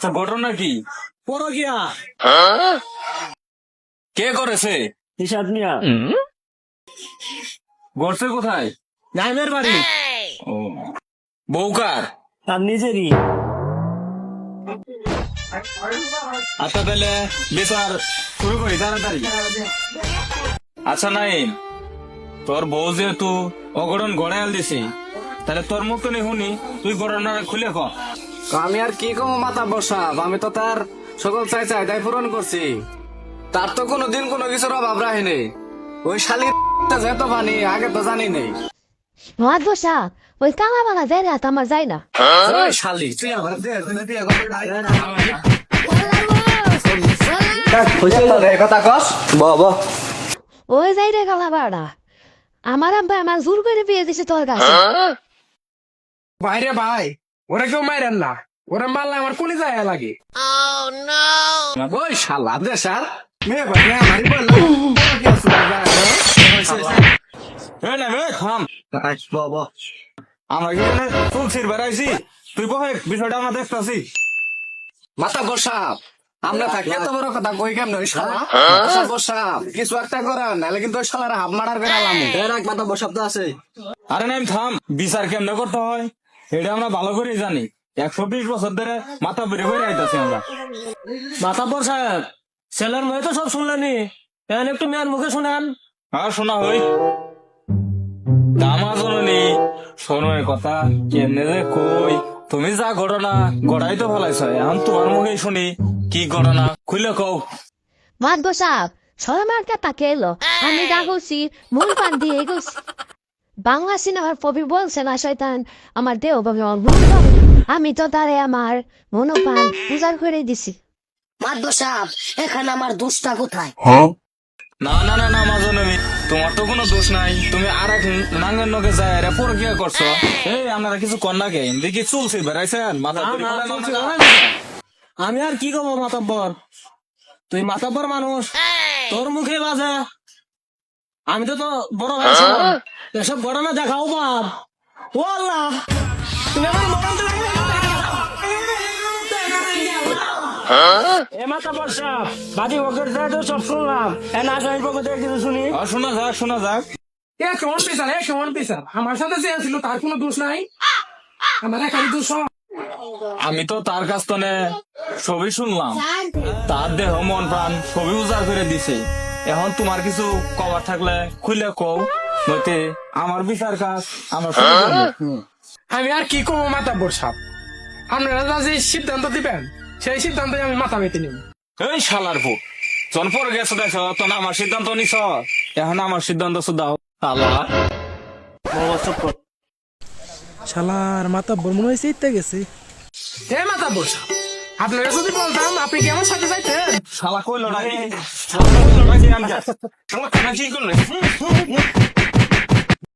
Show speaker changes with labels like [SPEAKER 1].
[SPEAKER 1] আচ্ছা ঘটনা কি?
[SPEAKER 2] পরকিয়া
[SPEAKER 1] কে করেছে?
[SPEAKER 2] হিসাব নিয়া
[SPEAKER 1] গড়ছে কোথায়?
[SPEAKER 2] নাইমের বাড়ি
[SPEAKER 1] ও, বউকার?
[SPEAKER 2] তার নিজেরই।
[SPEAKER 1] আচ্ছা তাহলে বিচার শুরু করি তাড়াতাড়ি। আচ্ছা নাই, তোর বউ যেহেতু অঘটন গড়াইল দিছি, তাহলে তোর মুখ তো শুনি, তুই ঘটনা খুলে ক।
[SPEAKER 3] আমি আর কি কম মাথা বসাব, আমি তো তার সকল চাইদাই পূরণ করছি। তার তো কোনোদিন কোনো কিছুর অভাব রাখেনি। ওই শালি যেহেতু পানি আগে তো জানি নেই।
[SPEAKER 4] মাদবো সাহ, ওই কামাবালা দেয় না আমার যায় না।
[SPEAKER 3] ওই শালি তুই আমার কথা কস বাবা।
[SPEAKER 4] ওই যাই রে কামাবাড়া, আমার আব্বা আমার জোর করে বিয়ে দিছে তোর কাছে।
[SPEAKER 2] বাইরে ভাই, ওরা কেউ মাইরেন না, ওরা মারলে আমার কোনি যায় লাগে।
[SPEAKER 3] ওই শালা দেশার
[SPEAKER 2] মেয়ে ভাই আমারই বললো
[SPEAKER 1] থাম,
[SPEAKER 3] বাবা।
[SPEAKER 1] আমরা কি তুলসির বেড়াইছি, তুই বহে বিষয়টা আমরা দেখতেছি।
[SPEAKER 3] মাথা বসাব, আমরা থাকি এত বড় কথা কই কেমন ওই শালা। মাথা বসাব, কিছু একটা করা নাহলে কিন্তু ওই শালার হাফ মারার করে আলাম। মাথা বসাব তো আছে।
[SPEAKER 1] আরে নাম থাম, বিচার কেমনে করতে হয় এটা আমরা ভালো করে জানি। 120 বছর ধরে মাথা বেড়ে বেড়ে আইতাছি আমরা।
[SPEAKER 2] মাথা পর সাহেব, ছেলের মেয়ে তো সব শুনলেনি, এখন একটু মেয়ের মুখে শুনান।
[SPEAKER 1] আর শোনা হই দামা জননী, শোনো এ কথা কেমনে যে কই। তুমি যা ঘটনা গড়াই তো ভালাইছ, এখন তোমার মুখে শুনি কি ঘটনা, খুলে কও।
[SPEAKER 4] মাদবো সাহ, সবাই মার্কা তাকে এলো, আমি যা করছি মূল পান দিয়ে গেছি। বাংলা সিনেমার কবি বলছে না শয়তান আমার দেহ ভাবে আমার ভুল হবে। আমি তো তারে আমার মনোপান উজাড় করে দিছি।
[SPEAKER 5] মাদবো সাহেব, এখানে আমার দোষটা কোথায়?
[SPEAKER 1] না না না না মাজননী, তোমার তো কোনো দোষ নাই। তুমি আর এক নাঙ্গের নকে যায় এরা পরকিয়া করছো। এই আপনারা কিছু কর না কে, দেখি চলছে বেড়াইছেন মাথা ঘুরে ফেলে না।
[SPEAKER 2] আমি আর কি কব মাতাব্বর, তুই মাতাব্বর মানুষ, তোর মুখে বাজে। আমি তো তো বড় ভাই ছিলাম, এসব ঘটনা দেখাও বাপ। ও আল্লাহ, তুমি আমার মরণ দিলে। এ মাতাব্বর সাহেব, বাদি ওকের তো সব শুনলাম, এ না জানির পক্ষ থেকে কিছু শুনি।
[SPEAKER 1] আর শোনা যাক, শোনা যাক।
[SPEAKER 2] কেমন পিসার আমার সাথে যে ছিল তার কোনো দোষ নাই, আমার একাই দোষ।
[SPEAKER 1] আমি তো তার কাছ থেকে সবই শুনলাম, তার দেহ মন প্রাণ সবই উজাড় করে দিছে। এখন তোমার কিছু কবার থাকলে খুলে কও, নইতে আমার বিচার কাজ আমরা শুরু করবো।
[SPEAKER 2] আমি আর কি কব মাতাব্বর সাহেব, আপনারা যা যে সিদ্ধান্ত দিবেন সেই সিদ্ধান্তে আমি মাথা পেতে নিব।
[SPEAKER 1] এই শালার পুত, জন পরে গেছো দেখো, তখন আমার সিদ্ধান্ত নিছ, এখন আমার সিদ্ধান্ত শুধাও। আল্লাহ
[SPEAKER 6] শালার মাথা মনে হয়েছে ইত্যা গেছে।
[SPEAKER 2] হে মাতাব্বর সাহেব, আপনারা যদি বলতাম আপনি কি আমার সাথে যাইতেন?
[SPEAKER 1] শালা কইলো না, শালা কইলো না যে আমি যা। শালা কেন কি করলে?